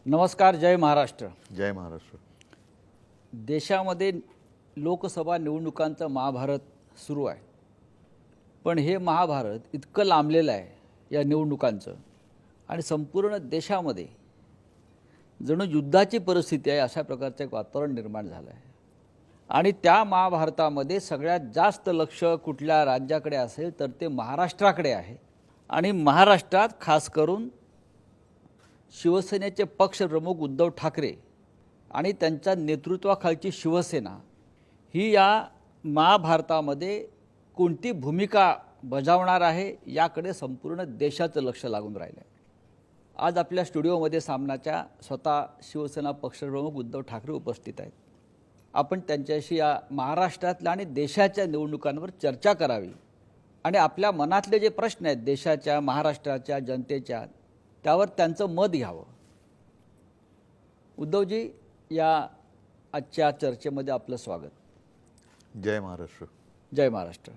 नमस्कार. जय महाराष्ट्र. जय महाराष्ट्र. देशामध्ये लोकसभा निवडणुकांचं महाभारत सुरू आहे. पण हे महाभारत इतकं लांबलेलं आहे या निवडणुकांचं आणि संपूर्ण देशामध्ये जणू युद्धाची परिस्थिती आहे अशा प्रकारचं एक वातावरण निर्माण झालं आहे. आणि त्या महाभारतामध्ये सगळ्यात जास्त लक्ष कुठल्या राज्याकडे असेल तर ते महाराष्ट्राकडे आहे. आणि महाराष्ट्रात खास करून शिवसेनेचे पक्षप्रमुख उद्धव ठाकरे आणि त्यांच्या नेतृत्वाखालची शिवसेना ही या महाभारतामध्ये कोणती भूमिका बजावणार आहे याकडे संपूर्ण देशाचं लक्ष लागून राहिलं आहे. आज आपल्या स्टुडिओमध्ये सामनाच्या स्वतः शिवसेना पक्षप्रमुख उद्धव ठाकरे उपस्थित आहेत. आपण त्यांच्याशी या महाराष्ट्रातल्या आणि देशाच्या निवडणुकांवर चर्चा करावी आणि आपल्या मनातले जे प्रश्न आहेत देशाच्या महाराष्ट्राच्या जनतेच्या त्यावर त्यांचं मत घ्यावं. उद्धवजी, या आजच्या चर्चेमध्ये आपलं स्वागत. जय महाराष्ट्र. जय महाराष्ट्र.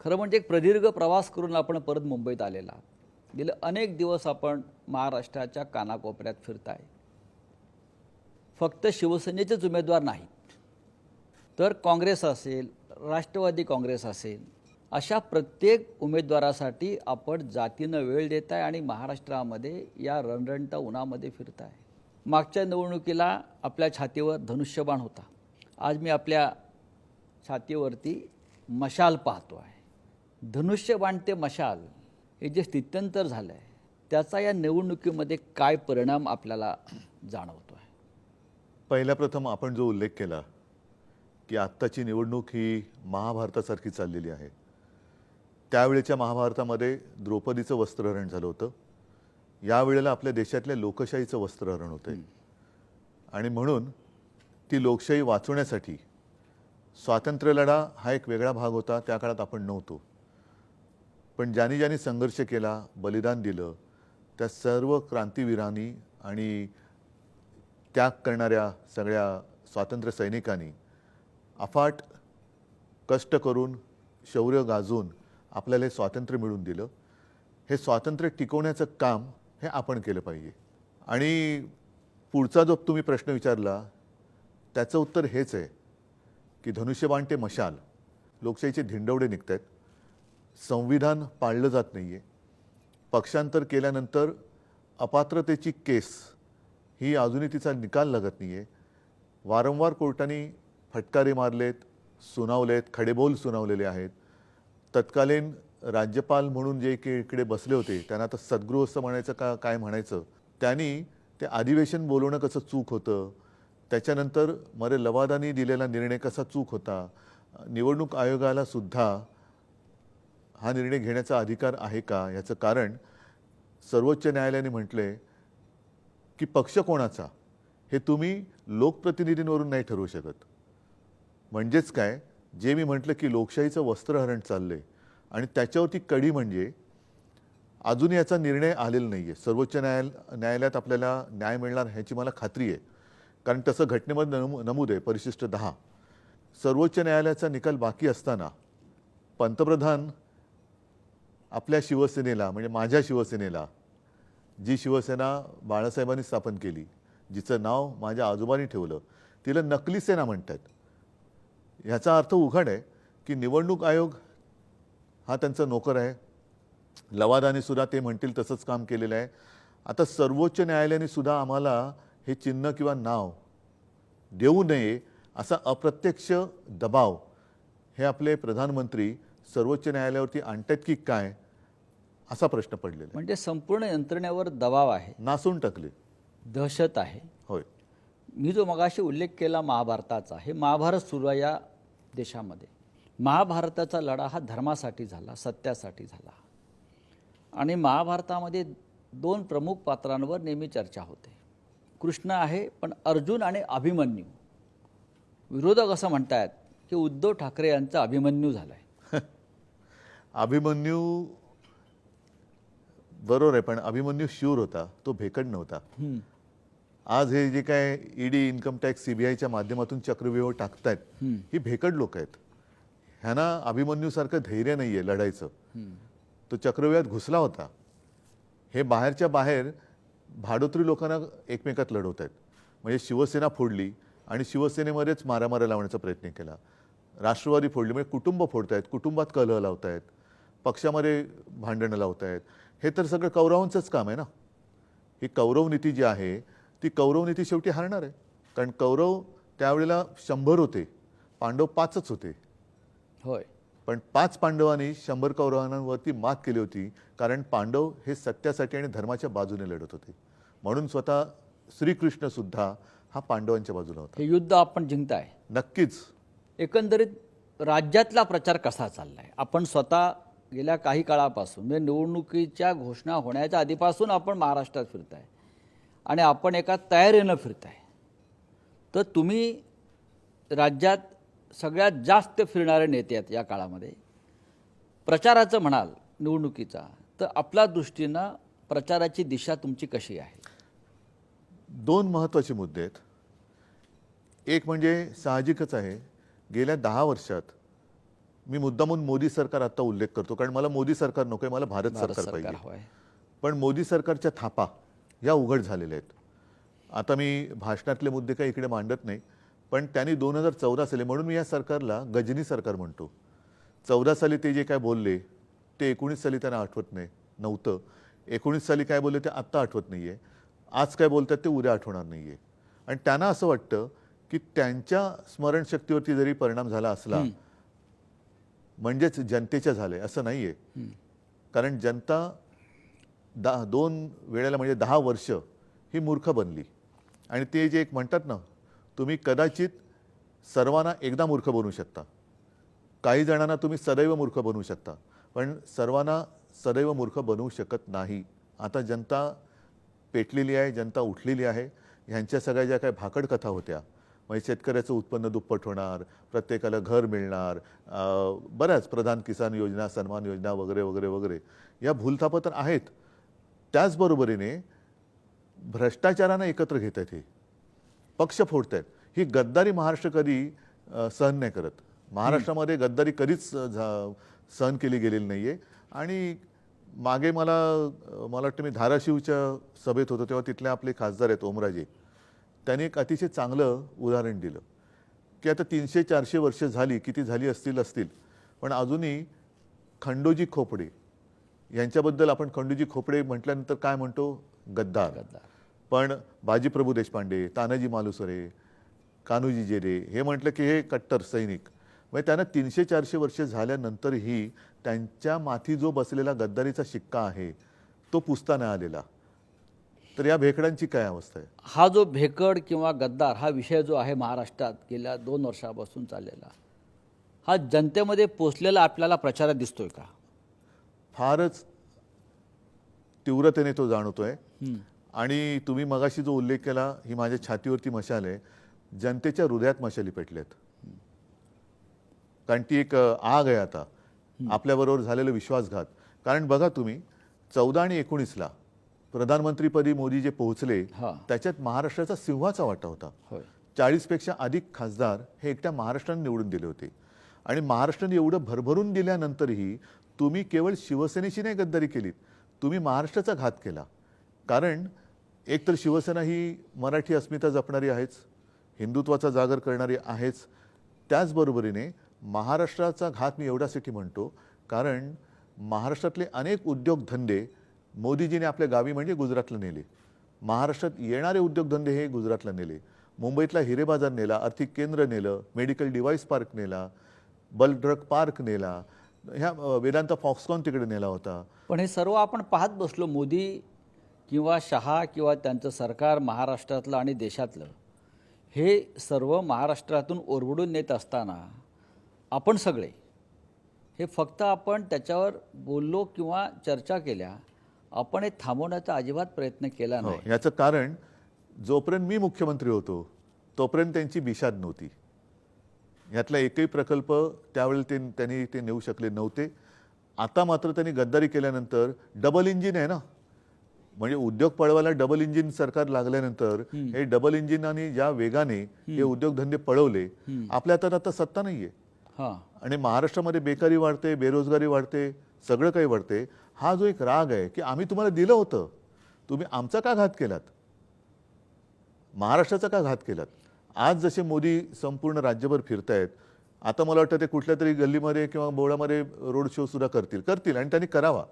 खरं म्हणजे एक प्रदीर्घ प्रवास करून आपण परत मुंबईत आलेला आहात. गेले अनेक दिवस आपण महाराष्ट्राच्या कानाकोपऱ्यात फिरताय. फक्त शिवसेनेचेच उमेदवार नाहीत तर काँग्रेस असेल, राष्ट्रवादी काँग्रेस असेल, अशा प्रत्येक उमेदवारासाठी आपण जातीनं वेळ देताय आणि महाराष्ट्रामध्ये या रणरणत्या उन्हामध्ये फिरताय. मागच्या निवडणुकीला आपल्या छातीवर धनुष्यबाण होता. आज मी आपल्या छातीवरती मशाल पाहतो आहे. धनुष्यबाण ते मशाल हे जे स्थित्यंतर झालं आहे त्याचा या निवडणुकीमध्ये काय परिणाम आपल्याला जाणवतो आहे? पहिल्या प्रथम आपण जो उल्लेख केला की आत्ताची निवडणूक ही महाभारतासारखी चाललेली आहे. त्यावेळेच्या महाभारतामध्ये द्रौपदीचं वस्त्रहरण झालं होतं. यावेळेला आपल्या देशातल्या लोकशाहीचं वस्त्रहरण होतं आहे. आणि म्हणून ती लोकशाही वाचवण्यासाठी स्वातंत्र्यलढा हा एक वेगळा भाग होता. त्या काळात आपण नव्हतो. पण ज्यांनी ज्यांनी संघर्ष केला, बलिदान दिलं, त्या सर्व क्रांतीवीरांनी आणि त्याग करणाऱ्या सगळ्या स्वातंत्र्य सैनिकांनी अफाट कष्ट करून, शौर्य गाजून आपल्याला हे स्वातंत्र्य मिळवून दिलं. हे स्वातंत्र्य टिकवण्याचं काम हे आपण केलं पाहिजे. आणि पुढचा जो तुम्ही प्रश्न विचारला त्याचं उत्तर हेच आहे की धनुष्यबाण ते मशाल, लोकशाहीचे धिंडवडे निघत आहेत. संविधान पाळलं जात नाही आहे. पक्षांतर केल्यानंतर अपात्रतेची केस ही अजूनही तिचा निकाल लागत नाही आहे. वारंवार कोर्टाने फटकारे मारलेत, सुनावलेत, खडेबोल सुनावलेले आहेत. तत्कालीन राज्यपाल म्हणून जे इकडे बसले होते त्यांना आता सद्गृहस्थ म्हणायचं का काय म्हणायचं, त्यांनी ते अधिवेशन बोलवणं कसं चूक होतं, त्याच्यानंतर मरे लवादानी दिलेला निर्णय कसा चूक होता, निवडणूक आयोगाला सुद्धा हा निर्णय घेण्याचा अधिकार आहे का, याचं कारण सर्वोच्च न्यायालयाने म्हटले की पक्ष कोणाचा हे तुम्ही लोकप्रतिनिधींवरून नाही ठरवू शकत. म्हणजेच काय, जे मी म्हटलं की लोकशाहीचं वस्त्रहरण चाललंय आणि त्याच्यावरती कडी म्हणजे अजून याचा निर्णय आलेला नाही आहे. सर्वोच्च न्यायालयात आपल्याला न्याय मिळणार ह्याची मला खात्री आहे. कारण तसं घटनेमध्ये नमूद आहे परिशिष्ट 10. सर्वोच्च न्यायालयाचा निकाल बाकी असताना पंतप्रधान आपल्या शिवसेनेला, म्हणजे माझ्या शिवसेनेला, जी शिवसेना बाळासाहेबांनी स्थापन केली, जिचं नाव माझ्या आजोबांनी ठेवलं, तिला नकली सेना म्हणतात. ह्याचा अर्थ उघड आहे की निवडणूक आयोग हा त्यांचा नोकर आहे. लवादाने सुद्धा ते म्हणतील तसंच काम केलेलं आहे. आता सर्वोच्च न्यायालयाने सुद्धा आम्हाला हे चिन्ह किंवा नाव देऊ नये असा अप्रत्यक्ष दबाव हे आपले प्रधानमंत्री सर्वोच्च न्यायालयावरती आणतात की काय, असा प्रश्न पडलेला. म्हणजे संपूर्ण यंत्रणेवर दबाव आहे, नासून टाकले, दहशत आहे. होय. मी जो मगाशी उल्लेख केला महाभारताचा, हे महाभारत सुरू आहे या देशामध्ये. महाभारताचा लढा हा धर्मासाठी झाला, सत्यासाठी झाला. आणि महाभारतामध्ये दोन प्रमुख पात्रांवर नेहमी चर्चा होते. कृष्ण आहे, पण अर्जुन आणि अभिमन्यू. विरोधक असं म्हणतात की उद्धव ठाकरे यांचा अभिमन्यू झाला आहे. अभिमन्यू बरोबर आहे, पण अभिमन्यू शूर होता, तो भेकड नव्हता. आज हे जे काय ईडी, इन्कम टॅक्स, सीबीआयच्या माध्यमातून चक्रव्यूह टाकतायत ही भेकड लोक आहेत. ह्यांना अभिमन्यूसारखं धैर्य नाही आहे लढायचं. तो चक्रव्यूहात घुसला होता. हे बाहेरच्या बाहेर भाडोत्री लोकांना एकमेकात लढवत आहेत. म्हणजे शिवसेना फोडली आणि शिवसेनेमध्येच मारामाऱ्या लावण्याचा प्रयत्न केला. राष्ट्रवादी फोडली म्हणजे कुटुंब फोडतायत, कुटुंबात कलह लावतायत, पक्षामध्ये भांडणं लावतायत. हे तर सगळं कौरवांचंच काम आहे ना. ही कौरव नीती जी आहे ती कौरव नीती शेवटी हारणार आहे. कारण कौरव त्यावेळेला 100 होते, पांडव 5च होते. होय. पण 5 पांडवांनी 100 कौरवांवरती मात केली होती. कारण पांडव हे सत्यासाठी आणि धर्माच्या बाजूने लढत होते. म्हणून स्वतः श्रीकृष्ण सुद्धा हा पांडवांच्या बाजूला होता. हे युद्ध आपण जिंकताय. नक्कीच. एकंदरीत राज्यातला प्रचार कसा चाललाय? आपण स्वतः गेल्या काही काळापासून म्हणजे निवडणुकीच्या घोषणा होण्याच्या आधीपासून आपण महाराष्ट्रात फिरताय आणि आपण एका तयारीनं फिरताय. तर तुम्ही राज्यात सगळ्यात जास्त फिरणारे नेते आहेत या काळामध्ये. प्रचाराचं म्हणाल निवडणुकीचा, तर आपल्या दृष्टीनं प्रचाराची दिशा तुमची कशी आहे? 2 महत्त्वाचे मुद्दे आहेत. एक म्हणजे साहजिकच आहे, गेल्या 10 वर्षात मी मुद्दामून मोदी सरकार आता उल्लेख करतो, कारण मला मोदी सरकार नको आहे, मला भारत सरकार पाहिजे. होय. पण मोदी सरकारच्या थापा या उघड झालेल्या आहेत. आता मी भाषणातले मुद्दे काही इकडे मांडत नाही, पण त्यांनी 2014 साली, म्हणून मी या सरकारला गजनी सरकार म्हणतो. 14 साली ते जे काय बोलले ते 19 साली त्यांना आठवत नव्हतं. 19 साली काय बोलले ते आत्ता आठवत नाही आहे. आज काय बोलतात ते उद्या आठवणार नाही आहे. आणि त्यांना असं वाटतं की त्यांच्या स्मरणशक्तीवरती जरी परिणाम झाला असला म्हणजेच जनतेच्या झाले, असं नाही आहे. कारण जनता 2 वेळेला म्हणजे 10 वर्ष ही मूर्ख बनली. आणि ते जे एक म्हणतात ना, तुम्ही कदाचित सर्वांना एकदा मूर्ख बनवू शकता, काही जणांना तुम्ही सदैव मूर्ख बनवू शकता, पण सर्वांना सदैव मूर्ख बनवू शकत नाही. आता जनता पेटलेली आहे, जनता उठलेली आहे. ह्यांच्या सगळ्या ज्या काही भाकड कथा होत्या, म्हणजे शेतकऱ्याचं उत्पन्न दुप्पट होणार, प्रत्येकाला घर मिळणार, बऱ्याच प्रधान किसान योजना, सन्मान योजना वगैरे वगैरे वगैरे, या भूलथापा तर आहेत. त्याचबरोबरीने भ्रष्टाचारांना एकत्र घेत आहेत, हे पक्ष फोडत आहेत. ही गद्दारी महाराष्ट्र कधी सहन नाही करत. महाराष्ट्रामध्ये गद्दारी कधीच सहन केली गेलेली नाही आहे. आणि मागे मला वाटतं मी धाराशिवच्या सभेत होतो तेव्हा तिथले आपले खासदार आहेत ओमराजे, त्यांनी एक अतिशय चांगलं उदाहरण दिलं की आता 300-400 वर्ष झाली, किती झाली असतील, पण अजूनही खंडोजी खोपडे यांच्याबद्दल आपण खंडोजी खोपडे म्हटल्यानंतर काय म्हणतो? गद्दार. पण बाजीप्रभू देशपांडे, तानाजी मालुसरे, कान्होजी जेरे हे म्हटलं की हे कट्टर सैनिक. म्हणजे त्यांना 300-400 वर्ष झाल्यानंतरही त्यांच्या माथी जो बसलेला गद्दारीचा शिक्का आहे तो पुसता नाही आलेला. तर या भेकडांची काय अवस्था आहे? हा जो भेकड किंवा गद्दार हा विषय जो आहे महाराष्ट्रात गेल्या 2 वर्षापासून चाललेला, हा जनतेमध्ये पोचलेला आपल्याला प्रचारात दिसतोय का? फारच तीव्रतेने तो जाणवतोय. आणि तुम्ही मगाशी जो उल्लेख केला, ही माझ्या छातीवरती मशाल आहे, जनतेच्या हृदयात मशाली पेटल्यात. कारण ती एक आग आहे आता आपल्याबरोबर झालेलं विश्वासघात. कारण बघा तुम्ही 14 आणि 19ला प्रधानमंत्रीपदी मोदी जे पोहोचले त्याच्यात महाराष्ट्राचा सिंहाचा वाटा होता. 40पेक्षा अधिक खासदार हे एकट्या महाराष्ट्राने निवडून दिले होते. आणि महाराष्ट्राने एवढं भरभरून दिल्यानंतरही तुम्ही केवळ शिवसेनेशी नाही गद्दारी केलीत, तुम्ही महाराष्ट्राचा घात केला. कारण एकतर शिवसेना ही मराठी अस्मिता जपणारी आहेच, हिंदुत्वाचा जागर करणारी आहेच. त्याचबरोबरीने महाराष्ट्राचा घात मी एवढ्यासाठी म्हणतो कारण महाराष्ट्रातले अनेक उद्योगधंदे मोदीजीने आपल्या गावी म्हणजे गुजरातला नेले. महाराष्ट्रात येणारे उद्योगधंदे हे गुजरातला नेले. मुंबईतला हिरे बाजार नेला, आर्थिक केंद्र नेलं, मेडिकल डिव्हाइस पार्क नेला, बल्क ड्रग पार्क नेला, ह्या वेदांता फॉक्सकॉन तिकडे नेला होता. पण हे सर्व आपण पाहत बसलो. मोदी किंवा शहा किंवा त्यांचं सरकार महाराष्ट्रातलं आणि देशातलं हे सर्व महाराष्ट्रातून ओरबडून नेत असताना आपण सगळे हे फक्त आपण त्याच्यावर बोललो किंवा चर्चा केल्या, आपण हे थांबवण्याचा अजिबात प्रयत्न केला नाही. याचं कारण जोपर्यंत मी मुख्यमंत्री होतो तोपर्यंत त्यांची बिशाद नव्हती. यातला एकही प्रकल्प त्यावेळी त्यांनी ते नेऊ शकले नव्हते. आता मात्र त्यांनी गद्दारी केल्यानंतर डबल इंजिन आहे ना, म्हणजे उद्योग पळवायला डबल इंजिन सरकार लागल्यानंतर हे डबल इंजिनाने ज्या वेगाने हे उद्योगधंदे पळवले, आपल्या हातात आता सत्ता नाहीये. आणि महाराष्ट्रामध्ये बेकारी वाढते, बेरोजगारी वाढते, सगळं काही वाढते. हा जो एक राग आहे की आम्ही तुम्हाला दिलं होतं, तुम्ही आमचा का घात केलात? महाराष्ट्राचा का घात केलात? आज जसे मोदी संपूर्ण राज्यभर फिरतायत, आता मला वाटतं ते कुठल्या तरी गल्लीमध्ये किंवा बोळामध्ये रोड शो सुद्धा करतील आणि त्यांनी करावा.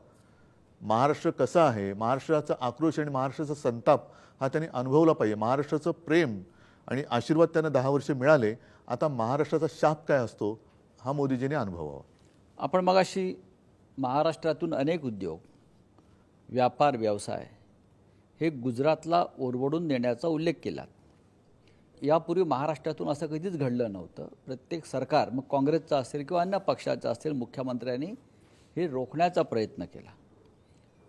महाराष्ट्र कसा आहे, महाराष्ट्राचा आक्रोश आणि महाराष्ट्राचा संताप हा त्यांनी अनुभवला पाहिजे. महाराष्ट्राचं प्रेम आणि आशीर्वाद त्यांना 10 वर्ष मिळाले. आता महाराष्ट्राचा शाप काय असतो हा मोदीजींनी अनुभवावा. आपण मगाशी महाराष्ट्रातून अनेक उद्योग, व्यापार, व्यवसाय हे गुजरातला ओरबडून देण्याचा उल्लेख केला. यापूर्वी महाराष्ट्रातून असं कधीच घडलं नव्हतं. प्रत्येक सरकार, मग काँग्रेसचं असेल किंवा अन्य पक्षाचं असेल, मुख्यमंत्र्यांनी हे रोखण्याचा प्रयत्न केला.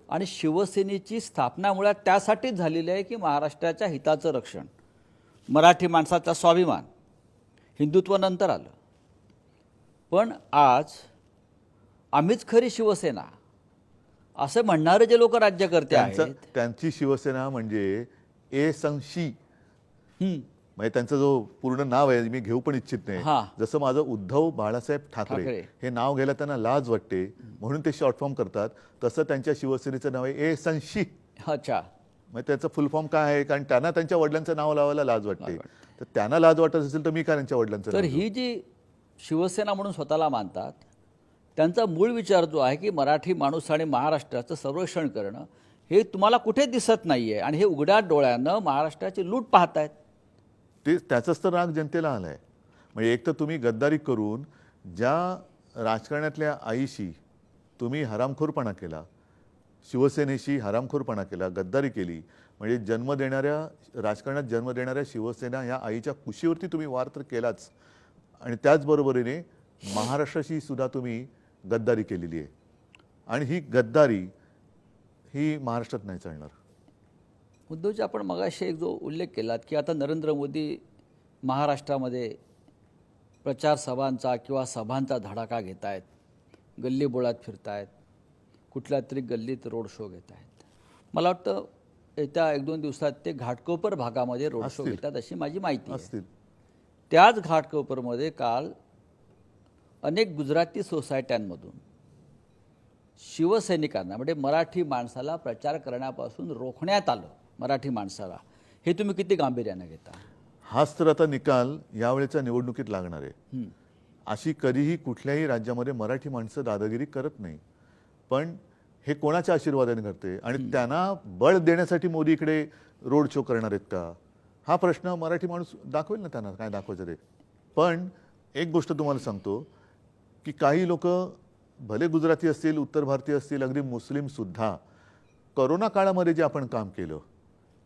आणि शिवसेनेची स्थापना मुळात त्यासाठीच झालेली आहे की महाराष्ट्राच्या हिताचं रक्षण, मराठी माणसाचा स्वाभिमान, हिंदुत्व नंतर आलं. पण आज आम्हीच खरी शिवसेना असं म्हणणारे जे लोक राज्यकर्ते आहेत, त्यांची शिवसेना म्हणजे ए संशी, म्हणजे त्यांचं जो पूर्ण नाव आहे मी घेऊ पण इच्छित नाही. जसं माझं उद्धव बाळासाहेब ठाकरे हे नाव घ्यायला त्यांना लाज वाटते म्हणून ते शॉर्ट फॉर्म करतात, तसं त्यांच्या शिवसेनेचं नाव आहे ए संशी. अच्छा, म्हणजे त्याचं फुल फॉर्म काय आहे? कारण त्यांना त्यांच्या वडिलांचं नाव लावायला लाज वाटते. तर त्यांना लाज वाटत असेल तर मी काय त्यांच्या वडिलांचं तर ही जी शिवसेना म्हणून स्वतःला मानतात, त्यांचा मूळ विचार जो आहे की मराठी माणूस आणि महाराष्ट्राचं संरक्षण करणं, हे तुम्हाला कुठे दिसत नाहीये आणि हे उघड्या डोळ्यानं महाराष्ट्राची लूट पाहतायत. ते त्याचाच तर राग जनतेला आलाय. म्हणजे एक तर तुम्ही गद्दारी करून ज्या राजकारणातल्या आईशी तुम्ही हरामखोरपणा केला, शिवसेनेशी हरामखोरपणा केला, गद्दारी केली, म्हणजे राजकारणात जन्म देणाऱ्या शिवसेना या आईच्या कुशीवरती तुम्ही वार तर केलाच, आणि त्याचबरोबरीने महाराष्ट्राशी सुद्धा तुम्ही गद्दारी केलेली आहे. आणि ही गद्दारी ही महाराष्ट्रात नाही चालणार. उद्धवजी, आपण मगाशी एक जो उल्लेख केलात की आता नरेंद्र मोदी महाराष्ट्रामध्ये प्रचार सभांचा किंवा सभांचा धडाका घेत आहेत, गल्लीबोळात फिरत आहेत, कुठल्या तरी गल्लीत रोड शो घेत आहेत. मला वाटतं येत्या 1-2 दिवसात ते घाटकोपर भागामध्ये रोड शो घेतात अशी माझी माहिती आहे. त्याच घाटकोपरमध्ये काल अनेक गुजराती सोसायट्यांमधून शिवसैनिकांना, म्हणजे मराठी माणसाला प्रचार करण्यापासून रोखण्यात आलं. मराठी माणसाला, हे तुम्ही किती गांभीर्यानं घेता? हाच तर आता निकाल यावेळेच्या निवडणुकीत लागणार आहे. अशी कधीही कुठल्याही राज्यामध्ये मराठी माणसं दादागिरी करत नाही. पण हे कोणाच्या आशीर्वादाने करते आणि त्यांना बळ देण्यासाठी मोदी इकडे रोड शो करणार आहेत का, हा प्रश्न मराठी माणूस दाखवेल ना, त्यांना काय दाखवायचं ते. पण एक गोष्ट तुम्हाला सांगतो की काही लोक भले गुजराती असतील, उत्तर भारतीय असतील, अगदी मुस्लिम सुद्धा, करोना काळामध्ये जे आपण काम केलं,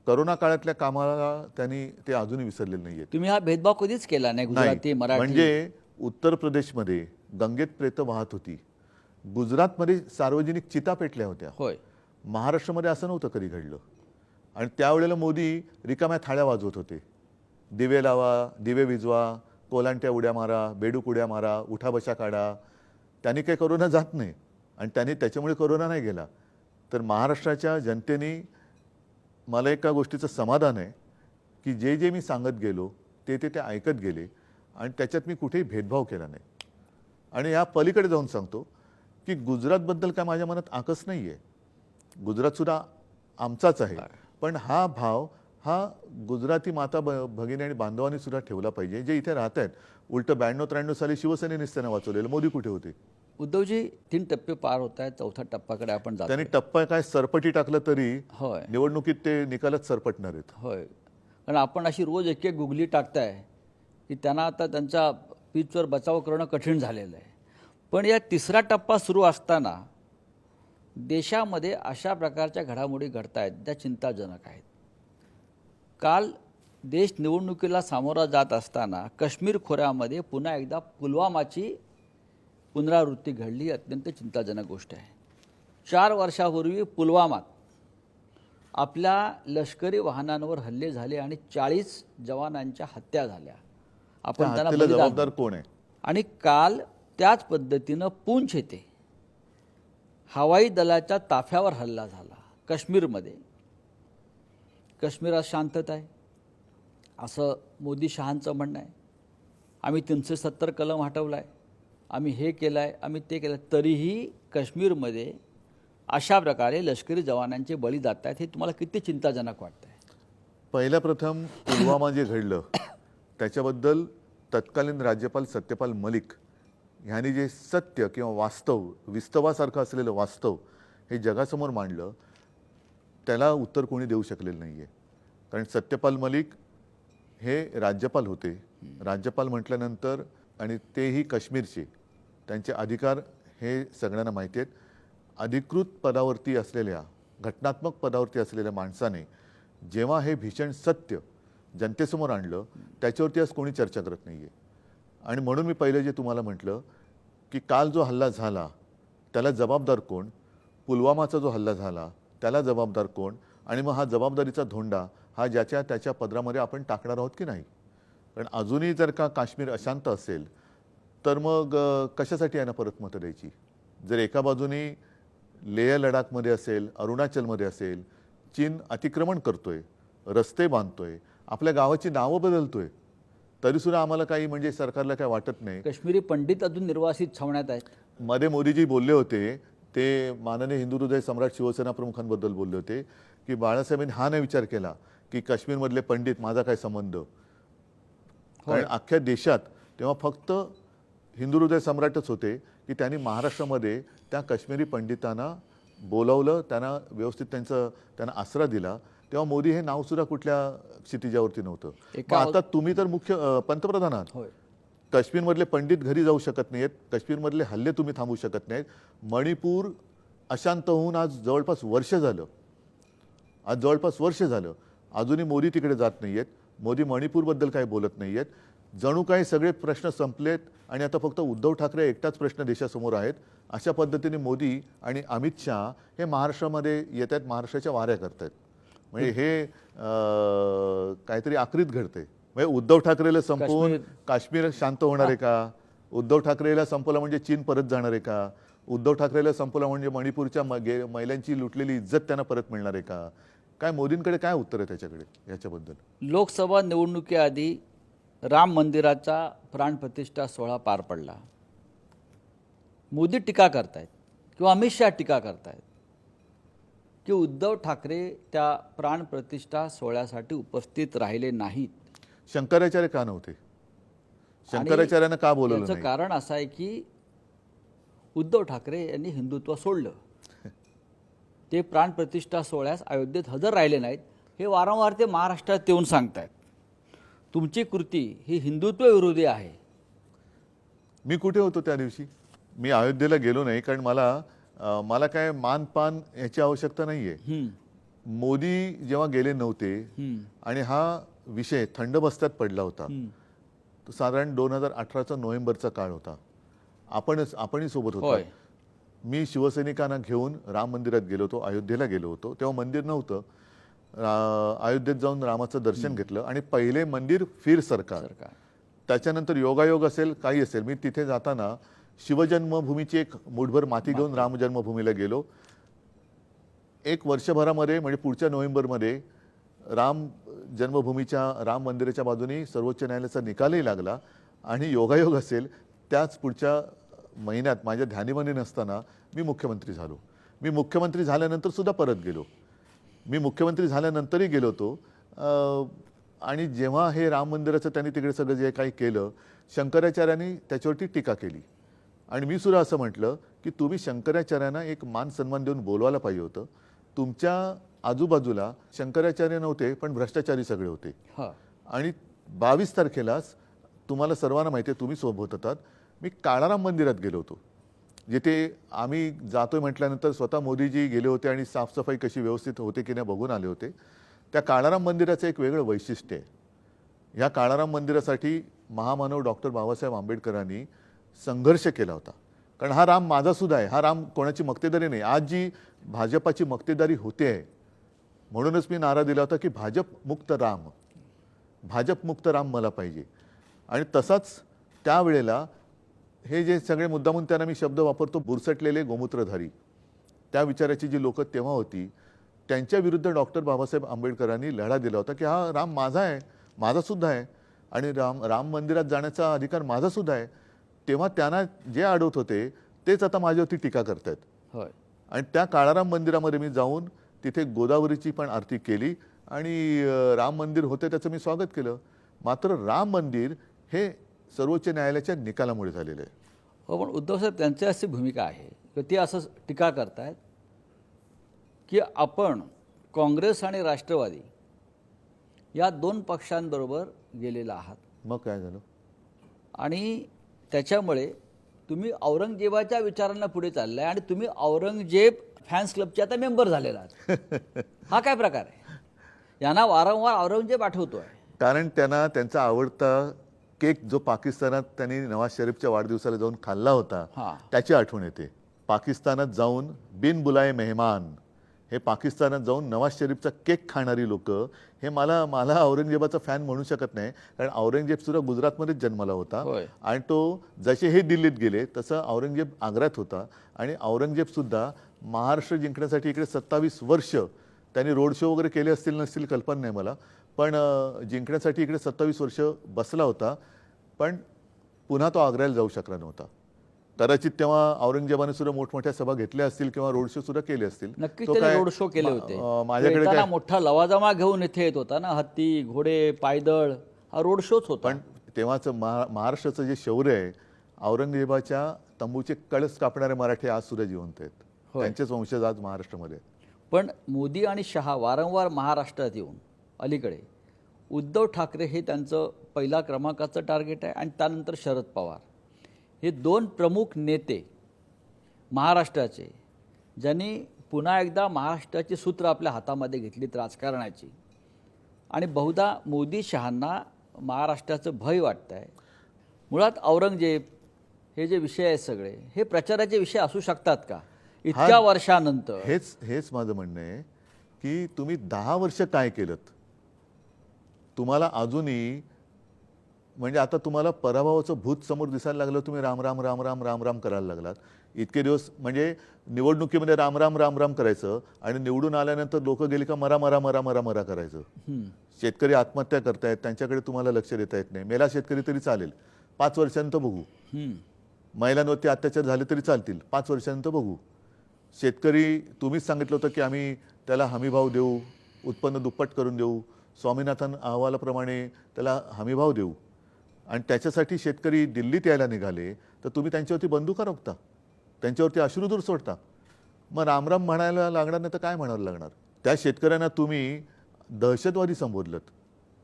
करोना काळातल्या कामाला त्यांनी ते अजूनही विसरलेले नाहीये. तुम्ही हा भेदभाव कधीच केला नाही गुजराती मराठी? म्हणजे उत्तर प्रदेशमध्ये गंगेत प्रेत वाहत होती, गुजरातमध्ये सार्वजनिक चिता पेटल्या होत्या. होय, महाराष्ट्रामध्ये असं नव्हतं कधी घडलं. आणि त्यावेळेला मोदी रिकाम्या थाळ्या वाजवत होते, दिवे लावा, दिवे विजवा, कोलांट्या उड्या मारा, बेडूक उड्या मारा, उठा बशा काढा. त्यांनी काही कोरोना जात नाही आणि त्यांनी त्याच्यामुळे कोरोना नाही गेला. तर महाराष्ट्राच्या जनतेने, मला एका गोष्टीचं समाधान आहे की जे जे मी सांगत गेलो ते ते ऐकत गेले आणि त्याच्यात मी कुठेही भेदभाव केला नाही. आणि या पलीकडे जाऊन सांगतो की गुजरातबद्दल काय माझ्या मनात आकस नाही आहे. गुजरातसुद्धा आमचाच आहे. पण हा भाव हा गुजराती माता भगिनी आणि बांधवांनी सुद्धा ठेवला पाहिजे, जे इथे राहत आहेत. उलट 92-93 साली शिवसेनेनेच त्यांना वाचवलेलं, मोदी कुठे होते? उद्धवजी, 3 टप्पे पार होत आहेत, 4थ्या टप्प्याकडे आपण जातो. त्यांनी टप्पा काय सरपटी टाकलं तरी होय, निवडणुकीत ते निकालच सरपटणार आहेत. होय, कारण आपण अशी रोज एक एक गुगली टाकताय की त्यांना आता त्यांच्या पिचवर बचाव करणं कठीण झालेलं आहे. पण या 3रा टप्पा सुरू असताना देशामध्ये अशा प्रकारच्या घडामोडी घडत आहेत त्या चिंताजनक आहेत. काल देश निवडणुकीला सामोरा जात असताना काश्मीर खोऱ्यामध्ये पुन्हा एकदा पुलवामाची पुनरावृत्ती घडली. अत्यंत चिंताजनक गोष्ट आहे. 4 वर्षापूर्वी पुलवामात आपल्या लष्करी वाहनांवर हल्ले झाले आणि 40 जवानांच्या हत्या झाल्या. आपण त्यांना जबाबदार कोण आहे? आणि काल त्याच पद्धतीनं पूंछ येथे हवाई दलाच्या ताफ्यावर हल्ला झाला काश्मीरमध्ये. काश्मीरात शांतता आहे असं मोदी शहांचं म्हणणं आहे. आम्ही 370 कलम हटवला आहे, आम्ही हे केलं आहे, आम्ही ते केलं. तरीही काश्मीरमध्ये अशा प्रकारे लष्करी जवानांचे बळी जात आहेत, हे तुम्हाला किती चिंताजनक वाटतंय? पहिल्या प्रथम पुलवामा जे घडलं त्याच्याबद्दल तत्कालीन राज्यपाल सत्यपाल मलिक ह्यांनी जे सत्य किंवा वास्तव, विस्तवासारखं असलेलं वास्तव हे जगासमोर मांडलं, त्याला उत्तर कोणी देऊ शकलेलं नाही आहे. कारण सत्यपाल मलिक हे राज्यपाल होते. राज्यपाल म्हटल्यानंतर आणि तेही काश्मीरचे, त्यांचे अधिकार हे सगळ्यांना माहिती आहेत. अधिकृत पदावरती असलेल्या, घटनात्मक पदावरती असलेल्या माणसाने जेव्हा हे भीषण सत्य जनतेसमोर आणलं, त्याच्यावरती आज कोणी चर्चा करत नाही आहे. आणि म्हणून मी पहिले जे तुम्हाला म्हटलं की काल जो हल्ला झाला त्याला जबाबदार कोण, पुलवामाचा जो हल्ला झाला त्याला जबाबदार कोण, आणि मग हा जबाबदारीचा धोंडा हा ज्याच्या त्याच्या पदरामध्ये आपण टाकणार आहोत की नाही. कारण अजूनही जर का काश्मीर अशांत असेल तर मग कशासाठी यांना परत मतं द्यायची. जर एका बाजूने लेह लडाखमध्ये असेल, अरुणाचलमध्ये असेल, चीन अतिक्रमण करतोय, रस्ते बांधतोय, आपल्या गावाची नावं बदलतोय, तरीसुद्धा आम्हाला काही म्हणजे सरकारला काय वाटत नाही. काश्मीरी पंडित अजून निर्वासित छावण्यात आहेत. मध्ये मोदीजी बोलले होते, ते माननीय हिंदू हृदय सम्राट शिवसेना प्रमुखांबद्दल बोलले होते की बाळासाहेबांनी हा नाही विचार केला की काश्मीरमधले पंडित माझा काय संबंध. कारण अख्ख्या देशात तेव्हा फक्त हिंदू हृदय सम्राटच होते की त्यांनी महाराष्ट्रामध्ये त्या काश्मीरी पंडितांना बोलावलं, त्यांना व्यवस्थित त्यांना आसरा दिला. तेव्हा मोदी हे नावसुद्धा कुठल्या क्षितिजावरती नव्हतं. मग आता तुम्ही तर मुख्य पंतप्रधान आहात. काश्मीरमधले पंडित घरी जाऊ शकत नाहीत, काश्मीरमधले हल्ले तुम्ही थांबवू शकत नाहीत. मणिपूर अशांत होऊन आज जवळपास वर्ष झालं, अजूनही मोदी तिकडे जात नाही आहेत. मोदी मणिपूरबद्दल काही बोलत नाही आहेत. जणू काही सगळे प्रश्न संपलेत आणि आता फक्त उद्धव ठाकरे एकटाच प्रश्न देशासमोर आहेत. अशा पद्धतीने मोदी आणि अमित शहा हे महाराष्ट्रामध्ये येत आहेत, महाराष्ट्राच्या वाऱ्या करत आहेत. म्हणजे हे काहीतरी आक्रीत घडतंय. म्हणजे उद्धव ठाकरेला संपवून काश्मीर शांत होणार आहे का? उद्धव ठाकरेला संपवलं म्हणजे चीन परत जाणार आहे का? उद्धव ठाकरेला संपवलं म्हणजे मणिपूरच्या महिलांची लुटलेली इज्जत त्यांना परत मिळणार आहे का? काय मोदींकडे काय उत्तर आहे त्याच्याकडे याच्याबद्दल? लोकसभा निवडणुकीआधी राम मंदिराचा प्राणप्रतिष्ठा सोहळा पार पडला. मोदी टीका करतायत किंवा अमित शहा टीका करतायत की उद्धव ठाकरे त्या प्राणप्रतिष्ठा सोहळ्यासाठी उपस्थित राहिले नाहीत. शंकराचार्य का नव्हते? शंकराचार्यांना का बोलवलं याचं नाही? कारण असं आहे की उद्धव ठाकरे यांनी हिंदुत्व सोडलं. ते प्राणप्रतिष्ठा सोहळ्यास अयोध्येत हजर राहिले नाहीत. हे वारंवार ते महाराष्ट्रात येऊन सांगतायत. तुमची कृती ही हिंदुत्व विरोधी आहे. मी कुठे होतो त्या दिवशी? मी अयोध्येला गेलो नाही, कारण मला काय मानपान याची आवश्यकता नाही आहे. मोदी जेव्हा गेले नव्हते आणि हा विषय थंड बस्त्यात पडला होता, तो साधारण 2018चा नोव्हेंबरचा काळ होता. आपणही सोबत होतो. मी शिवसैनिकांना घेऊन राम मंदिरात गेलो होतो, अयोध्येला गेलो होतो. तेव्हा मंदिर नव्हतं. अयोध्येत जाऊन रामाचं दर्शन घेतलं आणि पहिले मंदिर फिर सरकार. त्याच्यानंतर योगायोग असेल, काही असेल, मी तिथे जाताना शिवजन्मभूमीची एक मुठभर माती घेऊन राम जन्मभूमीला गेलो. एक वर्षभरामध्ये म्हणजे पुढच्या नोव्हेंबरमध्ये राम जन्मभूमीच्या, राम मंदिराच्या बाजूने सर्वोच्च न्यायालयाचा निकालही लागला. आणि योगायोग असेल, त्याच पुढच्या महिन्यात माझ्या ध्यानीमनी नसताना मी मुख्यमंत्री झालो. मी मुख्यमंत्री झाल्यानंतर सुद्धा परत गेलो. मी मुख्यमंत्री झाल्यानंतरही गेलो होतो. आणि जेव्हा हे राम मंदिराचं त्यांनी तिकडे सगळं जे काही केलं, शंकराचार्यांनी त्याच्यावरती टीका केली. आणि मी सुद्धा असं म्हटलं की तुम्ही शंकराचार्यांना एक मान सन्मान देऊन बोलवायला पाहिजे होतं. तुमच्या आजूबाजूला शंकराचार्य नव्हते, पण भ्रष्टाचारी सगळे होते. आणि 22 तारखेलाच तुम्हाला सर्वांना माहिती आहे, तुम्ही सोबत होतात, मी काळाराम मंदिरात गेलो होतो. जिथे आम्ही जातोय म्हटल्यानंतर स्वतः मोदीजी गेले होते आणि साफसफाई कशी व्यवस्थित होते की नाही बघून आले होते. त्या काळाराम मंदिराचं एक वेगळं वैशिष्ट्य आहे. ह्या काळाराम मंदिरासाठी महामानव डॉक्टर बाबासाहेब आंबेडकरांनी संघर्ष केला होता. कारण हा राम माझा सुद्धा आहे, हा राम कोणाची मक्तेदारी नाही. आज जी भाजपाची मक्तेदारी होते आहे, म्हणूनच मी नारा दिला होता की भाजप मुक्त राम मला पाहिजे. आणि तसाच त्यावेळेला हे जे सगळे मुद्दामून त्यांना मी शब्द वापरतो, बुरसटलेले गोमूत्रधारी, त्या विचाराची जी लोक तेव्हा होती, त्यांच्या विरुद्ध डॉक्टर बाबासाहेब आंबेडकरांनी लढा दिला होता की हा राम माझा आहे, माझा सुद्धा आहे, आणि राम मंदिरात जाण्याचा अधिकार माझा सुद्धा आहे. तेव्हा त्यांना जे अडवत होते तेच आता माझ्यावरती टीका करतायत. आणि त्या काळाराम मंदिरामध्ये मी जाऊन तिथे गोदावरीची पण आरती केली आणि राम मंदिर होते त्याचं मी स्वागत केलं. मात्र राम मंदिर हे सर्वोच्च न्यायालयाच्या निकालामुळे झालेलं आहे. हो, पण उद्धव साहेब त्यांची अशी भूमिका आहे की ते असं टीका करतायत की आपण काँग्रेस आणि राष्ट्रवादी या दोन पक्षांबरोबर गेलेला आहात मग काय झालं? आणि त्याच्यामुळे तुम्ही औरंगजेबाच्या विचारांना पुढे चाललाय आणि तुम्ही औरंगजेब फॅन्स क्लबचे आता मेंबर झालेला आहात. हा काय प्रकार आहे? यांना वारंवार औरंगजेब आठवतोय. कारण त्यांना त्यांचा आवडता केक जो पाकिस्तानात त्यांनी नवाज शरीफच्या वाढदिवसाला जाऊन खाल्ला होता हां. त्याची आठवण येते. पाकिस्तानात जाऊन बिन बुलाए मेहमान हे पाकिस्तानात जाऊन नवाज शरीफचा केक खाणारी लोक हे मला औरंगजेबाचा फॅन म्हणू शकत नाही. कारण औरंगजेब सुद्धा गुजरातमध्येच जन्माला होता होय. आणि तो जसे हे दिल्लीत गेले तसं औरंगजेब आग्र्यात होता. आणि औरंगजेब सुद्धा महाराष्ट्र जिंकण्यासाठी इकडे 27 वर्ष त्यांनी रोड शो वगैरे केले असतील नसतील कल्पना नाही मला, पण जिंकण्यासाठी इकडे 27 वर्ष बसला होता. पण पुन्हा तो आग्र्याला जाऊ शकला नव्हता. कदाचित तेव्हा औरंगजेबाने सुद्धा मोठमोठ्या सभा घेतल्या असतील किंवा रोड शो सुद्धा केले असतील. नक्कीच तो त्यांनी काय रोड शो केले होते. माझ्याकडे येताना काय मोठा लवाजमा घेऊन इथे येत होता ना, हत्ती घोडे पायदळ, हा रोड शोच होता. पण तेव्हाचं महाराष्ट्राचं जे शौर्य आहे, औरंगजेबाच्या तंबूचे कळस कापणारे मराठी आज सुद्धा जिवंत आहेत. होय. त्यांचेच वंशज आज महाराष्ट्रामध्ये आहेत. पण मोदी आणि शहा वारंवार महाराष्ट्रात येऊन अलीकडे उद्धव ठाकरे हे त्यांचं पहिला क्रमांकाचं टार्गेट आहे आणि त्यानंतर शरद पवार हे दोन प्रमुख नेते महाराष्ट्राचे, ज्यांनी पुन्हा एकदा महाराष्ट्राची सूत्र आपल्या हातामध्ये घेतलीत राजकारणाची. आणि बहुधा मोदी शहांना महाराष्ट्राचं भय वाटतं आहे. मुळात औरंगजेब हे जे विषय आहेत सगळे हे प्रचाराचे विषय असू शकतात का इतक्या वर्षानंतर? हेच माझं म्हणणं आहे की तुम्ही 10 वर्ष काय केलं? तुम्हाला अजूनही म्हणजे आता तुम्हाला पराभवाचं भूत समोर दिसायला लागलं, तुम्ही राम राम राम राम राम राम करायला लागलात. इतके दिवस म्हणजे निवडणुकीमध्ये राम राम राम राम करायचं आणि निवडून आल्यानंतर लोक गेली का मरा मरा मरा मरा मरा करायचं. शेतकरी आत्महत्या करतायत त्यांच्याकडे तुम्हाला लक्ष देता येत नाही. मेला शेतकरी तरी चालेल, 5 वर्षांनंतर बघू. महिलांवरती अत्याचार झाले तरी चालतील, 5 वर्षांनंतर बघू. शेतकरी तुम्हीच सांगितलं होतं की आम्ही त्याला हमीभाव देऊ, उत्पन्न दुप्पट करून देऊ, स्वामीनाथन अहवालाप्रमाणे त्याला हमीभाव देऊ. आणि त्याच्यासाठी शेतकरी दिल्लीत यायला निघाले तर तुम्ही त्यांच्यावरती बंदुका रोखता, त्यांच्यावरती अश्रुधूर सोडता. मग रामराम म्हणायला लागणार नाही तर काय म्हणायला लागणार? त्या शेतकऱ्यांना तुम्ही दहशतवादी संबोधलत,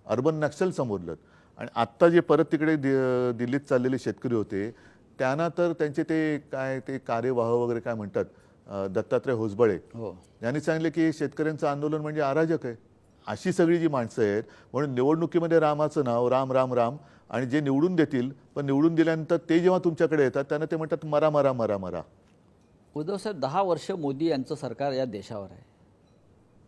अर्बन नक्षल संबोधलत. आणि आत्ता जे परत तिकडे दिल्लीत चाललेले शेतकरी होते त्यांना तर त्यांचे ते कार्यवाह वगैरे काय म्हणतात, दत्तात्रय होसबळे यांनी सांगितले की शेतकऱ्यांचं आंदोलन म्हणजे अराजक आहे. अशी सगळी जी माणसं आहेत. म्हणून निवडणुकीमध्ये रामाचं नाव राम राम राम, आणि जे निवडून देतील पण निवडून दिल्यानंतर ते जेव्हा तुमच्याकडे येतात त्यांना ते म्हणतात मरा मरा मरा मरा. उद्धव साहेब 10 वर्ष मोदी यांचं सरकार या देशावर आहे.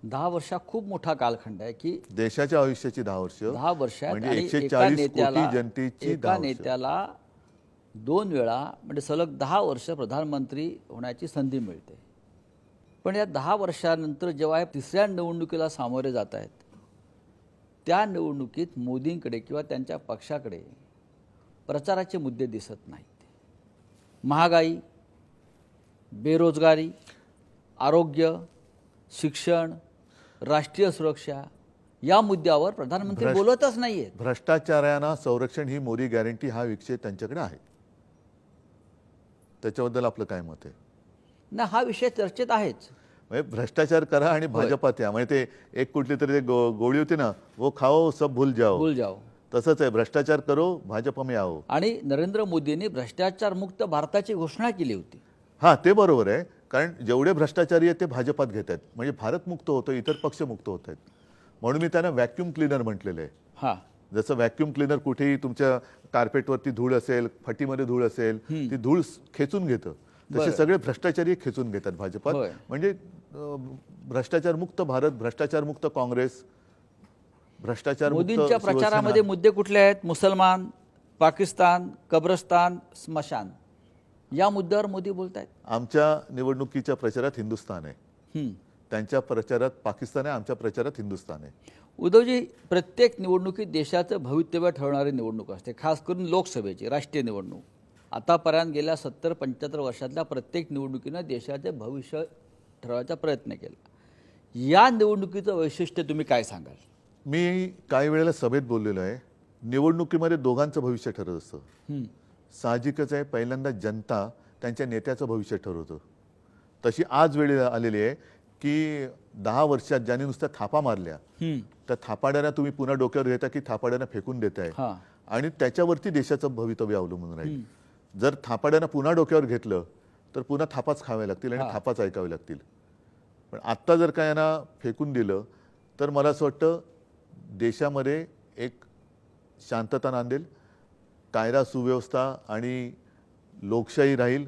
10 वर्ष खूप मोठा कालखंड आहे की देशाच्या आयुष्याची 10 वर्ष, 10 वर्षात म्हणजे आणि 140 कोटी जनतेची 10 वर्ष. नेत्याला 2 वेळा म्हणजे सलग 10 वर्ष प्रधानमंत्री होण्याची संधी मिळते. पण या 10 वर्षानंतर जेव्हा हे तिसऱ्या निवडणुकीला सामोरे जात आहेत त्या निवडणुकीत मोदींकडे किंवा त्यांच्या पक्षाकडे प्रचाराचे मुद्दे दिसत नाहीत. महागाई, बेरोजगारी, आरोग्य, शिक्षण, राष्ट्रीय सुरक्षा या मुद्द्यावर प्रधानमंत्री बोलतच नाहीयेत. भ्रष्टाचारांना संरक्षण ही मोदी गॅरंटी हा विषय त्यांच्याकडे आहे. त्याच्याबद्दल आपलं काय मत आहे? ना, हा विषय चर्चेत आहेच. म्हणजे भ्रष्टाचार करा आणि भाजपात या. म्हणजे ते एक कुठली तरी गोळी होती ना, वो खाओ सब भूल जाओ. तसंच आहे, भ्रष्टाचार करो भाजप में आओ. आणि नरेंद्र मोदींनी भ्रष्टाचार मुक्त भारताची घोषणा केली होती. हां, ते बरोबर आहे. कारण जेवढे भ्रष्टाचारी आहेत ते भाजपात घेत आहेत, म्हणजे भारत मुक्त होतं, इतर पक्ष मुक्त होत आहेत. म्हणून मी त्यांना व्हॅक्यूम क्लीनर म्हटलेलं आहे. हां, जसं व्हॅक्यूम क्लीनर कुठेही तुमच्या कार्पेटवरती धूळ असेल, फटीमध्ये धूळ असेल, ती धूळ खेचून घेतं, तसे सगळे भ्रष्टाचारी खेचून घेतात भाजपात. म्हणजे भ्रष्टाचार मुक्त भारत, भ्रष्टाचार मुक्त काँग्रेस, भ्रष्टाचार मुक्त. मोदींच्या प्रचारामध्ये मुद्दे कुठले आहेत? मुसलमान, पाकिस्तान, कब्रस्तान, स्मशान या मुद्द्यावर मोदी बोलत आहेत. आमच्या निवडणुकीच्या प्रचारात हिंदुस्थान आहे, त्यांच्या प्रचारात पाकिस्तान आहे, आमच्या प्रचारात हिंदुस्थान आहे. उद्धवजी, प्रत्येक निवडणुकीत देशाचं भवितव्य ठरवणारी निवडणूक असते, खास करून लोकसभेची राष्ट्रीय निवडणूक. आतापर्यंत गेल्या 70-75 वर्षातल्या प्रत्येक निवडणुकीनं देशाचे भविष्य ठरवायचा प्रयत्न केला. या निवडणुकीचं वैशिष्ट्य तुम्ही काय सांगाल? मी काही वेळेला सभेत बोललेलो आहे, निवडणुकीमध्ये दोघांचं भविष्य ठरत असतं. साहजिकच आहे, पहिल्यांदा जनता त्यांच्या नेत्याचं भविष्य ठरवतं. तशी आज वेळ आलेली आहे की 10 वर्षात ज्यांनी नुसत्या थापा मारल्या त्या थापाड्यांना तुम्ही पुन्हा डोक्यावर घेता की थापाड्यांना फेकून देताय हां. आणि त्याच्यावरती देशाचं भवितव्य अवलंबून राहील. जर थापाड्यांना पुन्हा डोक्यावर घेतलं तर पुन्हा थापाच खावे लागतील आणि थापाच ऐकावे लागतील. पण आत्ता जर का यांना फेकून दिलं तर मला असं वाटतं देशामध्ये एक शांतता नांदेल, कायदा सुव्यवस्था आणि लोकशाही राहील.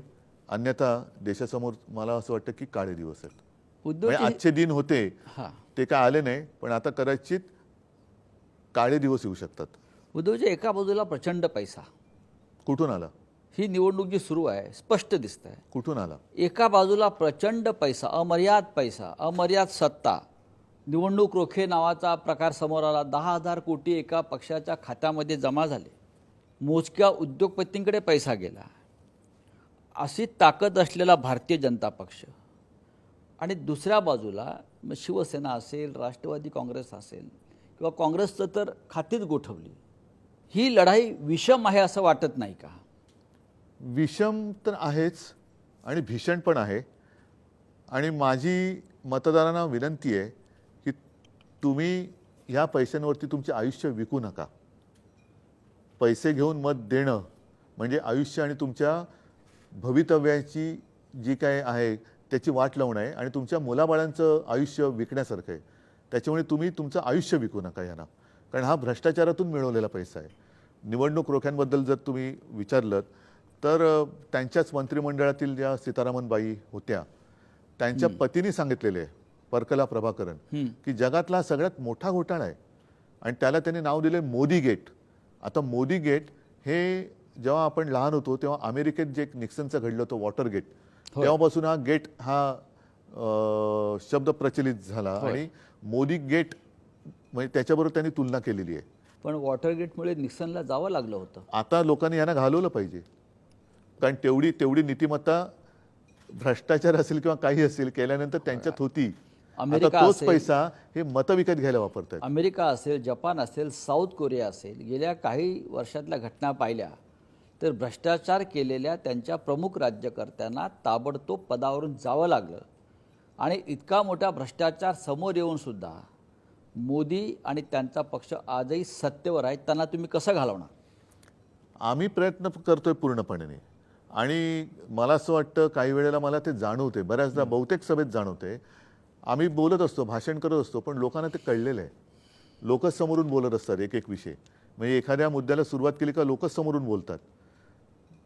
अन्यथा देशासमोर मला असं वाटतं की काळे दिवस आहेत. म्हणजे आजचे दिन होते ते काय आले नाही, पण आता कदाचित काळे दिवस येऊ शकतात. उद्धवजी, एका बाजूला प्रचंड पैसा, कुठून आला? ही निवडणूक जी सुरू आहे स्पष्ट दिसत आहे. कुठून आला? एका बाजूला प्रचंड पैसा, अमर्याद सत्ता. निवडणूक रोखे नावाचा प्रकार समोर आला. 10,000 कोटी एका पक्षाच्या खात्यामध्ये जमा झाले. मोजक्या उद्योगपतींकडे पैसा गेला. अशी ताकद असलेला भारतीय जनता पक्ष आणि दुसऱ्या बाजूला शिवसेना असेल, राष्ट्रवादी काँग्रेस असेल किंवा काँग्रेसचं तर खातीच गोठवली. ही लढाई विषम आहे असं वाटत नाही का? विषम तर आहेच आणि भीषण पण आहे. आणि माझी मतदारांना विनंती आहे की तुम्ही ह्या पैशांवरती तुमचे आयुष्य विकू नका. पैसे घेऊन मत देणं म्हणजे आयुष्य आणि तुमच्या भवितव्याची जी काय आहे त्याची वाट लावणं आहे आणि तुमच्या मुलाबाळांचं आयुष्य विकण्यासारखं आहे. त्याच्यामुळे तुम्ही तुमचं आयुष्य विकू नका यांना, कारण हा भ्रष्टाचारातून मिळवलेला पैसा आहे. निवडणूक रोख्यांबद्दल जर तुम्ही विचारलं तर त्यांच्याच मंत्रिमंडळातील ज्या सीतारामनबाई होत्या त्यांच्या पतीने सांगितलेले आहे, परकला प्रभाकरन, की जगातला सगळ्यात मोठा घोटाळा आहे आणि त्याला त्यांनी नाव दिले मोदी गेट. आता मोदी गेट हे जेव्हा आपण लहान होतो तेव्हा अमेरिकेत जे निक्सनचं घडलं होतं वॉटर गेट, तेव्हापासून हा गेट हा शब्द प्रचलित झाला आणि मोदी गेट म्हणजे त्याच्याबरोबर त्यांनी तुलना केलेली आहे. पण वॉटरगेटमुळे निक्सनला जावं लागलं होतं. आता लोकांनी यांना घालवलं पाहिजे, कारण तेवढी नीतिमत्ता भ्रष्टाचार असेल किंवा काही असेल केल्यानंतर त्यांच्यात होती. आता तोच पैसा हे मतं विकत घ्यायला वापरतात. अमेरिका असेल, जपान असेल, साऊथ कोरिया असेल, गेल्या काही वर्षातल्या घटना पाहिल्या तर भ्रष्टाचार केलेल्या त्यांच्या प्रमुख राज्यकर्त्यांना ताबडतोब पदावरून जावं लागलं. आणि इतका मोठा भ्रष्टाचार समोर येऊन सुद्धा मोदी आणि त्यांचा पक्ष आजही सत्तेवर आहेत. त्यांना तुम्ही कसं घालवणार? आम्ही प्रयत्न करतोय पूर्णपणे आणि मला असं वाटतं काही वेळेला मला ते जाणवते, बऱ्याचदा बहुतेक सभेत जाणवते. आम्ही बोलत असतो, भाषण करत असतो, पण लोकांना ते कळलेलं आहे. लोकच समोरून बोलत असतात एक एक विषय. म्हणजे एखाद्या मुद्द्याला सुरुवात केली का लोकच समोरून बोलतात.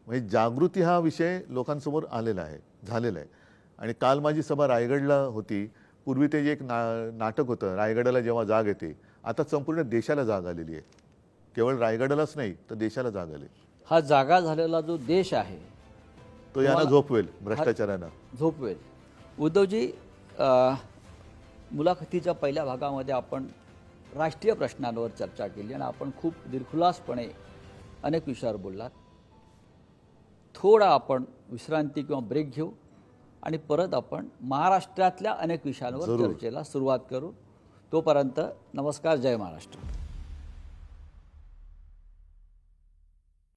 म्हणजे जागृती हा विषय लोकांसमोर आलेला आहे, झालेला आहे. आणि काल माझी सभा रायगडला होती. पूर्वी ते जे एक नाटक होतं, रायगडाला जेव्हा जाग येते, आता संपूर्ण देशाला जाग आलेली आहे. केवळ रायगडालाच नाही तर देशाला जाग आली. हा जागा झालेला जो देश आहे तो यांना झोपवेल, भ्रष्टाचारांना झोपवेल. उद्धवजी, मुलाखतीच्या पहिल्या भागामध्ये आपण राष्ट्रीय प्रश्नांवर चर्चा केली आणि आपण खूप दिलखुलासपणे अनेक विषयावर बोललात. थोडा आपण विश्रांती किंवा ब्रेक घेऊ आणि परत आपण महाराष्ट्रातल्या अनेक विषयांवर चर्चेला सुरुवात करू. तोपर्यंत नमस्कार, जय महाराष्ट्र.